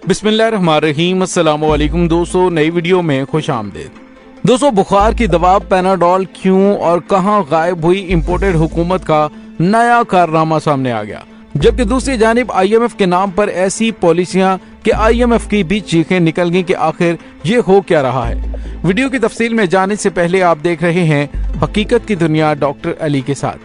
बिस्मिल्लाहिर्रहमानिर्रहीम। अस्सलाम वालेकुम दोस्तों, नई वीडियो में खुश आमदीद। दोस्तों, बुखार की दवा पैनाडोल क्यों और कहां गायब हुई, इंपोर्टेड हुकूमत का नया कारनामा सामने आ गया। जबकि दूसरी जानिब IMF के नाम पर ऐसी पॉलिसियां कि IMF की भी चीखें निकल गई कि आखिर ये हो क्या रहा है। वीडियो की तफसील में जाने से पहले आप देख रहे हैं हकीकत की दुनिया डॉक्टर अली के साथ।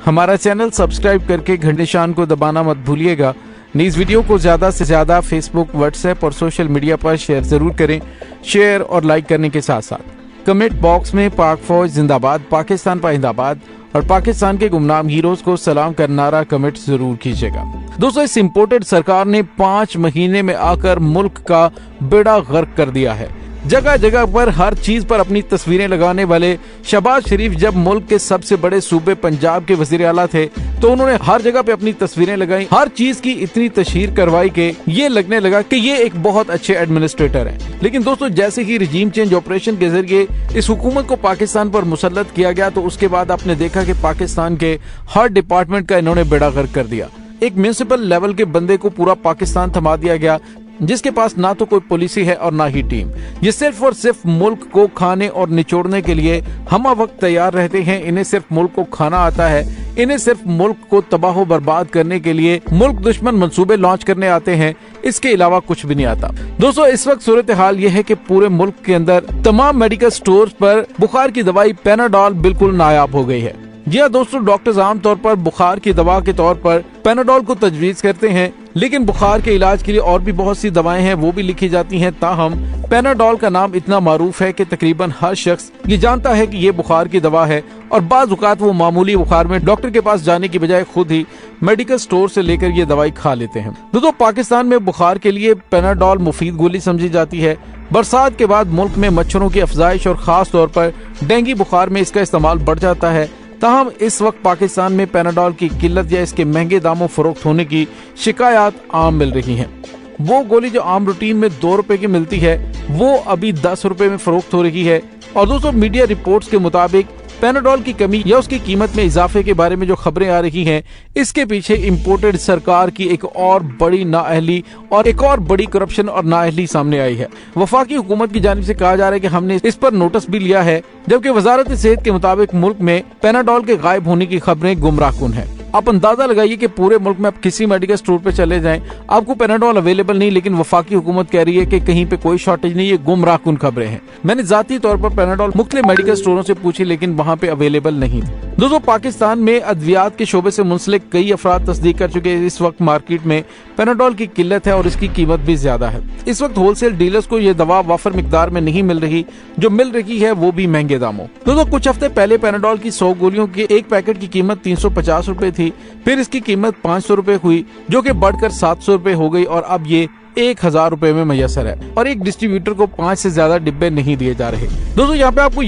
हमारा चैनल सब्सक्राइब करके घंटे निशान को दबाना मत भूलिएगा। इस वीडियो को ज्यादा से ज्यादा फेसबुक, व्हाट्सएप और सोशल मीडिया पर शेयर जरूर करें। शेयर और लाइक करने के साथ साथ कमेंट बॉक्स में पाक फौज जिंदाबाद, पाकिस्तान पाइंदाबाद और पाकिस्तान के गुमनाम हीरोज को सलाम कर नारा कमेंट जरूर कीजिएगा। दोस्तों, इस इम्पोर्टेड सरकार ने 5 महीने में आकर मुल्क का बेड़ा गर्क कर दिया है। जगह जगह पर हर चीज पर अपनी तस्वीरें लगाने वाले शहबाज शरीफ जब मुल्क के सबसे बड़े सूबे पंजाब के वजीर आला थे तो उन्होंने हर जगह पे अपनी तस्वीरें लगाई, हर चीज की इतनी तशहीर करवाई कि ये लगने लगा कि ये एक बहुत अच्छे एडमिनिस्ट्रेटर हैं। लेकिन दोस्तों, जैसे ही रिजीम चेंज ऑपरेशन के जरिए इस हुकूमत को पाकिस्तान पर मुसल्लत किया गया तो उसके बाद आपने देखा कि पाकिस्तान के हर डिपार्टमेंट का इन्होंने बेड़ा गर्क कर दिया। एक म्युनिसिपल लेवल के बंदे को पूरा पाकिस्तान थमा दिया गया, जिसके पास ना तो कोई पॉलिसी है और ना ही टीम। ये सिर्फ और सिर्फ मुल्क को खाने और निचोड़ने के लिए हम वक्त तैयार रहते हैं। इन्हें सिर्फ मुल्क को खाना आता है, इन्हें सिर्फ मुल्क को तबाह बर्बाद करने के लिए मुल्क दुश्मन मंसूबे लॉन्च करने आते हैं। इसके अलावा कुछ भी नहीं आता। दोस्तों, इस वक्त सूरत हाल ये है कि पूरे मुल्क के अंदर तमाम मेडिकल स्टोर्स पर बुखार की दवाई पैनाडोल बिल्कुल नायाब हो गई है। जी हाँ दोस्तों, डॉक्टर्स आमतौर पर बुखार की दवा के तौर पर पैनाडोल को तजवीज करते हैं, लेकिन बुखार के इलाज के लिए और भी बहुत सी दवाएं हैं, वो भी लिखी जाती हैं। ताहम पैनाडोल का नाम इतना मारूफ है कि तकरीबन हर शख्स ये जानता है कि ये बुखार की दवा है और बाज़ औक़ात वो मामूली बुखार में डॉक्टर के पास जाने की बजाय खुद ही मेडिकल स्टोर से लेकर ये दवाई खा लेते हैं। दोस्तों, पाकिस्तान में बुखार के लिए पैनाडोल मुफीद गोली समझी जाती है। बरसात के बाद मुल्क में मच्छरों की अफजाइश और खास तौर पर डेंगू बुखार में इसका इस्तेमाल बढ़ जाता है। ताहम इस वक्त पाकिस्तान में पैनाडोल की किल्लत या इसके महंगे दामों फरोख्त होने की शिकायत आम मिल रही हैं। वो गोली जो आम रूटीन में 2 रुपए की मिलती है वो अभी 10 रुपए में फरोख्त हो रही है। और दोस्तों, मीडिया रिपोर्ट्स के मुताबिक पैनाडोल की कमी या उसकी कीमत में इजाफे के बारे में जो खबरें आ रही हैं, इसके पीछे इम्पोर्टेड सरकार की एक और बड़ी नाअहली और एक और बड़ी करप्शन और नाअहली सामने आई है। वफाकी हुकूमत की जानिब से कहा जा रहा है कि हमने इस पर नोटिस भी लिया है, जबकि वजारत सेहत के मुताबिक मुल्क में पैनाडोल के गायब होने की खबरें गुमराहकुन है। आप अंदाजा लगाइए कि पूरे मुल्क में आप किसी मेडिकल स्टोर पे चले जाएं, आपको पैनाडोल अवेलेबल नहीं, लेकिन वफाकी हुकूमत कह रही है कि कहीं पे कोई शॉर्टेज नहीं। ये गुमराहकुन खबरें हैं। मैंने जाती तौर पर पैनाडोल मुख्तलिफ मेडिकल स्टोरों से पूछी, लेकिन वहाँ पे अवेलेबल नहीं। दोस्तों, पाकिस्तान में अद्वियात के शोबे से मुंसलिक कई अफराद तस्दीक कर चुके हैं इस वक्त मार्केट में पैनाडोल की किल्लत है और इसकी कीमत भी ज्यादा है। इस वक्त होलसेल डीलर्स को ये दवा वाफर मिकदार में नहीं मिल रही, जो मिल रही है वो भी महंगे दामों। दोस्तों, कुछ हफ्ते पहले पैनाडोल की 100 गोलियों की एक पैकेट की कीमत 350 रुपए थी, फिर इसकी कीमत 500 रुपए हुई, जो कि बढ़कर 700 रुपए हो गई और अब ये 1000 रुपए में मैसर है और एक डिस्ट्रीब्यूटर को 5 से ज्यादा डिब्बे नहीं दिए जा रहे। दोस्तों, यहाँ पे आपको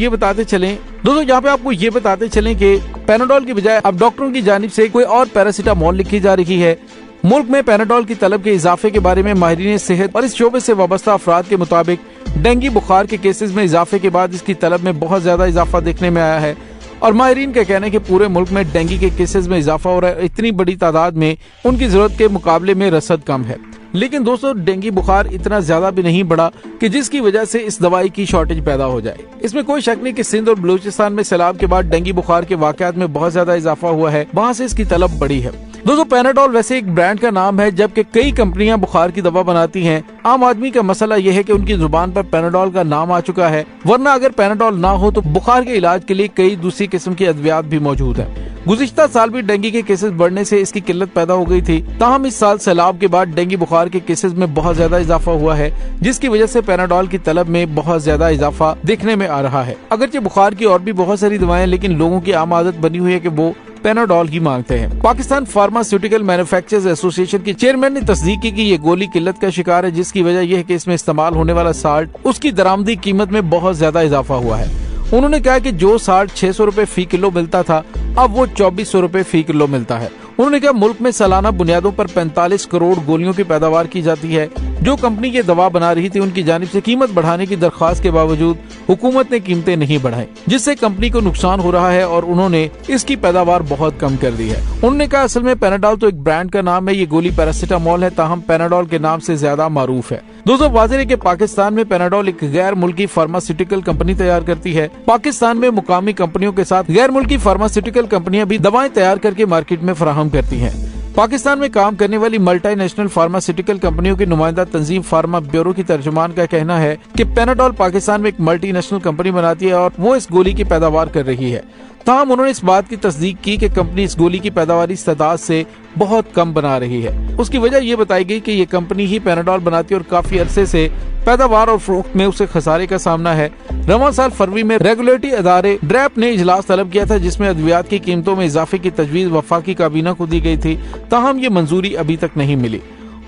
ये बताते चलें कि पैनाडोल की बजाय अब डॉक्टरों की जानिब से कोई और पैरासीटामोल लिखी जा रही है। मुल्क में पैनाडोल की तलब के इजाफे के बारे में माहिरीन सेहत और इस शोबे से वाबस्ता अफराद के मुताबिक डेंगू बुखार के केसेस में इजाफे के बाद इसकी तलब में बहुत ज्यादा इजाफा देखने में आया है और माहिरीन का कहना है कि पूरे मुल्क में डेंगू के केसेस में इजाफा हो रहा है। इतनी बड़ी तादाद में उनकी जरूरत के मुकाबले में रसद कम है। लेकिन दोस्तों, डेंगू बुखार इतना ज्यादा भी नहीं बढ़ा कि जिसकी वजह से इस दवाई की शॉर्टेज पैदा हो जाए। इसमें कोई शक नहीं कि सिंध और बलूचिस्तान में सैलाब के बाद डेंगू बुखार के वाकयात में बहुत ज्यादा इजाफा हुआ है, वहाँ से इसकी तलब बढ़ी है। दोस्तों, पैनाडोल वैसे एक ब्रांड का नाम है, जबकि कई कंपनियां बुखार की दवा बनाती हैं। आम आदमी का मसला यह है कि उनकी जुबान पर पैनाडोल का नाम आ चुका है, वरना अगर पैनाडोल ना हो तो बुखार के इलाज के लिए कई दूसरी किस्म की अद्वियात भी मौजूद है। गुज़िश्ता साल भी डेंगू के केसेस बढ़ने से इसकी किल्लत पैदा हो गई थी। ताहम इस साल सैलाब के बाद डेंगू बुखार के केसेस में बहुत ज्यादा इजाफा हुआ है, जिसकी वजह से पैनाडोल की तलब में बहुत ज्यादा इजाफा देखने में आ रहा है। अगरचे बुखार की और भी बहुत सारी दवाएं, लेकिन लोगों की आम आदत बनी हुई है कि वो पैनाडोल ही मांगते हैं। पाकिस्तान फार्मास्यूटिकल मैन्युफैक्चरर्स एसोसिएशन के चेयरमैन ने तस्दीक की कि ये गोली किल्लत का शिकार है, जिसकी वजह यह है कि इसमें इस्तेमाल होने वाला साल्ट उसकी दरामदी कीमत में बहुत ज्यादा इजाफा हुआ है। उन्होंने कहा कि जो साल्ट 600 रुपए फी किलो मिलता था अब वो 2400 रुपए फी किलो मिलता है। उन्होंने कहा मुल्क में सालाना बुनियादों पर 45 करोड़ गोलियों की पैदावार की जाती है। जो कंपनी ये दवा बना रही थी उनकी जानिब से कीमत बढ़ाने की दरख्वास्त के बावजूद हुकूमत ने कीमतें नहीं बढ़ाई, जिससे कंपनी को नुकसान हो रहा है और उन्होंने इसकी पैदावार बहुत कम कर दी है। उन्होंने कहा असल में पैनाडोल तो एक ब्रांड का नाम है, ये गोली पैरासिटामोल है, ताहम पैनाडोल के नाम से ज्यादा मारूफ है। दोस्तों वाज़ेह है कि पाकिस्तान में पैनाडोल एक गैर मुल्की फार्मास्यूटिकल कंपनी तैयार करती है। पाकिस्तान में मुकामी कंपनियों के साथ गैर मुल्की फार्मास्यूटिकल कंपनियां भी दवाएं तैयार करके मार्केट में फराहम करती हैं। पाकिस्तान में काम करने वाली मल्टीनेशनल फार्मास्यूटिकल कंपनियों की नुमाइंदा तंजीम फार्मा ब्यूरो की तर्जुमान का कहना है कि पैनाडोल पाकिस्तान में एक मल्टीनेशनल कंपनी बनाती है और वो इस गोली की पैदावार कर रही है। ताहम उन्होंने इस बात की तस्दीक की कि कंपनी इस गोली की पैदावारी तादाद से बहुत कम बना रही है। उसकी वजह ये बताई गई कि ये कंपनी ही पैनाडोल बनाती है और काफी अरसे से पैदावार और फरोख्त में उसे खसारे का सामना है। रवां साल फरवरी में रेगुलेटरी अदारे ड्रैप ने इजलास तलब किया था, जिसमें अद्वियात की कीमतों में इजाफे की तजवीज वफाकी काबीना को दी गई थी, ताहम ये मंजूरी अभी तक नहीं मिली।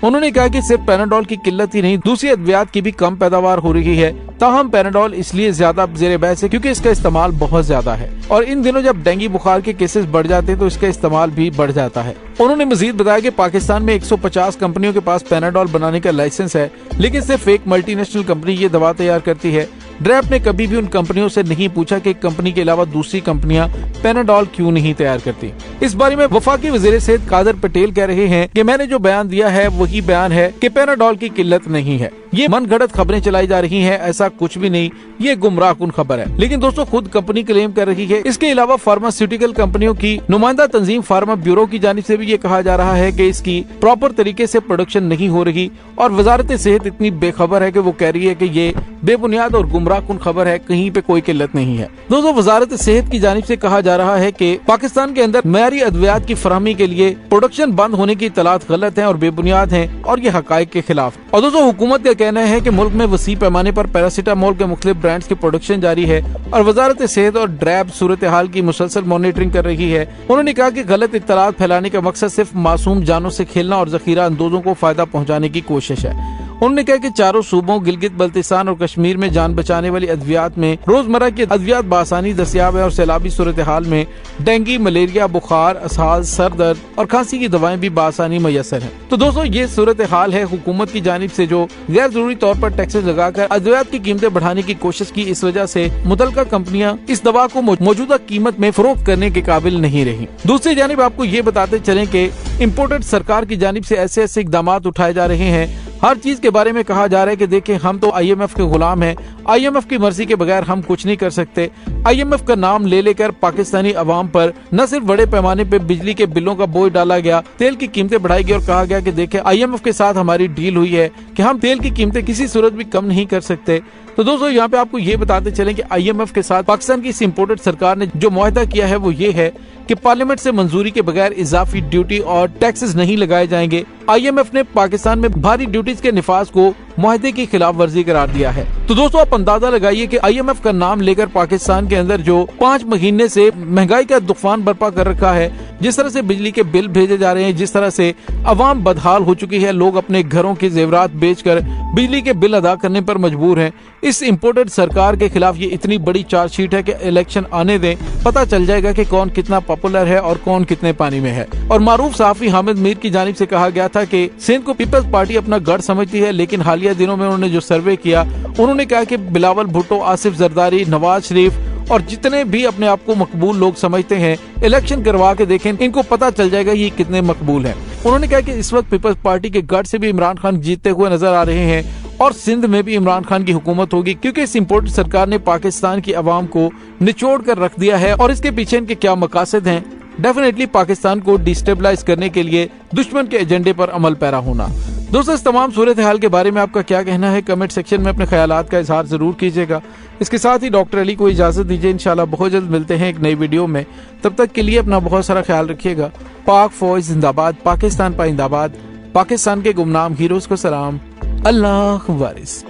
उन्होंने कहा कि सिर्फ पैनाडोल की किल्लत ही नहीं, दूसरी अद्वियात की भी कम पैदावार हो रही है। ताहम पैनाडोल इसलिए ज्यादा जेर बहस है क्योंकि इसका इस्तेमाल बहुत ज्यादा है और इन दिनों जब डेंगू बुखार के केसेस बढ़ जाते हैं तो इसका इस्तेमाल भी बढ़ जाता है। उन्होंने मजीद बताया कि पाकिस्तान में 150 कंपनियों के पास पैनाडोल बनाने का लाइसेंस है, लेकिन सिर्फ एक मल्टीनेशनल कंपनी ये दवा तैयार करती है। ड्रैप ने कभी भी उन कंपनियों से नहीं पूछा कि कंपनी के अलावा दूसरी कंपनियां पैनाडोल क्यों नहीं तैयार करती। इस बारे में वफाकी वज़ीर सेहत कादर पटेल कह रहे हैं कि मैंने जो बयान दिया है वही बयान है कि पैनाडोल की किल्लत नहीं है। ये मनगढ़ंत खबरें चलाई जा रही हैं, ऐसा कुछ भी नहीं, ये गुमराहकुन खबर है। लेकिन दोस्तों खुद कंपनी क्लेम कर रही है। इसके अलावा फार्मास्यूटिकल कंपनियों की नुमाइंदा तंजीम फार्मा ब्यूरो की जानिब से भी ये कहा जा रहा है कि इसकी प्रॉपर तरीके से प्रोडक्शन नहीं हो रही और वजारत सेहत इतनी बेखबर है कि वो कह रही है कि ये बेबुनियाद और गुमराहकुन खबर है, कहीं पे कोई किल्लत नहीं है। दोस्तों वजारत सेहत की जानिब से कहा जा रहा है कि पाकिस्तान के अंदर मयारी अद्वियात की फराहमी के लिए प्रोडक्शन बंद होने की इत्तलात गलत है और बेबुनियाद है और ये हकायक के खिलाफ। और दोस्तों हुकूमत का कहना है कि मुल्क में वसी पैमाने पर पैरासिटामोल के मुख्तलिफ ब्रांड्स की प्रोडक्शन जारी है और वजारत सेहत और ड्रैब सूरत हाल की मुसलसल मॉनिटरिंग कर रही है। उन्होंने कहा कि गलत इत्तलात फैलाने का मकसद सिर्फ मासूम जानों से खेलना और जखीरा अंदोजों को फायदा पहुँचाने की कोशिश है। उन्होंने कहा कि चारों सूबों गिलगित बल्तिस्तान और कश्मीर में जान बचाने वाली अद्वियात में रोजमर्रा की अद्वियात बासानी दस्तियाब है और सैलाबी सूरत हाल में डेंगू, मलेरिया, बुखार, असहाल, सर दर्द और खांसी की दवाएं भी बासानी मैसर हैं। तो दोस्तों ये सूरत हाल है। हुकूमत की जानिब से जो गैर जरूरी तौर पर टैक्सेस लगाकर अद्वियात की कीमतें बढ़ाने की कोशिश की, इस वजह से मुतल्लिका कंपनियां इस दवा को मौजूदा कीमत में फरोख्त करने के काबिल नहीं रही। दूसरी जानिब आपको ये बताते चलें कि इम्पोर्टेड सरकार की जानिब से ऐसे ऐसे इकदाम उठाए जा रहे हैं। हर चीज के बारे में कहा जा रहा है कि देखिए हम तो IMF के गुलाम हैं, IMF की मर्जी के बगैर हम कुछ नहीं कर सकते। IMF का नाम ले लेकर पाकिस्तानी अवाम पर न सिर्फ बड़े पैमाने पे बिजली के बिलों का बोझ डाला गया, तेल की कीमतें बढ़ाई गई और कहा गया कि देखिए IMF के साथ हमारी डील हुई है कि हम तेल की कीमतें किसी सूरत भी कम नहीं कर सकते। तो दोस्तों यहाँ पे आपको ये बताते चलें कि IMF के साथ पाकिस्तान की इस इम्पोर्टेड सरकार ने जो मुआहदा किया है वो ये है कि पार्लियामेंट से मंजूरी के बगैर इजाफी ड्यूटी और टैक्सेस नहीं लगाए जाएंगे। IMF ने पाकिस्तान में भारी ड्यूटीज के निफाज को मुआहदे की खिलाफ वर्जी करार दिया है। तो दोस्तों आप अंदाजा लगाइए कि IMF का नाम लेकर पाकिस्तान के अंदर जो 5 महीने से महंगाई का तूफान बर्पा कर रखा है, जिस तरह से बिजली के बिल भेजे जा रहे हैं, जिस तरह से अवाम बदहाल हो चुकी है, लोग अपने घरों के जेवरात बेचकर बिजली के बिल अदा करने पर मजबूर हैं। इस इम्पोर्टेड सरकार के खिलाफ ये इतनी बड़ी चार्जशीट है कि इलेक्शन आने दें, पता चल जाएगा कि कौन कितना पॉपुलर है और कौन कितने पानी में है। और मारूफ सहाफी हामिद मीर की जानिब से कहा गया था कि सिंध को पीपल्स पार्टी अपना गढ़ समझती है, लेकिन हालिया दिनों में उन्होंने जो सर्वे किया, उन्होंने कहा कि बिलावल भुट्टो, आसिफ जरदारी, नवाज शरीफ और जितने भी अपने आप को मकबूल लोग समझते हैं, इलेक्शन करवा के देखें, इनको पता चल जाएगा ये कितने मकबूल हैं। उन्होंने कहा कि इस वक्त पीपल्स पार्टी के गढ़ से भी इमरान खान जीतते हुए नजर आ रहे हैं और सिंध में भी इमरान खान की हुकूमत होगी, क्योंकि इस इम्पोर्टेड सरकार ने पाकिस्तान की आवाम को निचोड़ कर रख दिया है। और इसके पीछे इनके क्या मकासद हैं? डेफिनेटली पाकिस्तान को डिस्टेबलाइज करने के लिए दुश्मन के एजेंडे पर अमल पैरा होना। दोस्तों इस तमाम सूरत हाल के बारे में आपका क्या कहना है? कमेंट सेक्शन में अपने ख्यालात का इजहार जरूर कीजिएगा। इसके साथ ही डॉक्टर अली को इजाजत दीजिए। इंशाल्लाह बहुत जल्द मिलते हैं एक नई वीडियो में। तब तक के लिए अपना बहुत सारा ख्याल रखिएगा। पाक फौज जिंदाबाद, पाकिस्तान पाइंदाबाद, पाकिस्तान के गुमनाम हीरोज को सलाम, अल्लाह वारिस।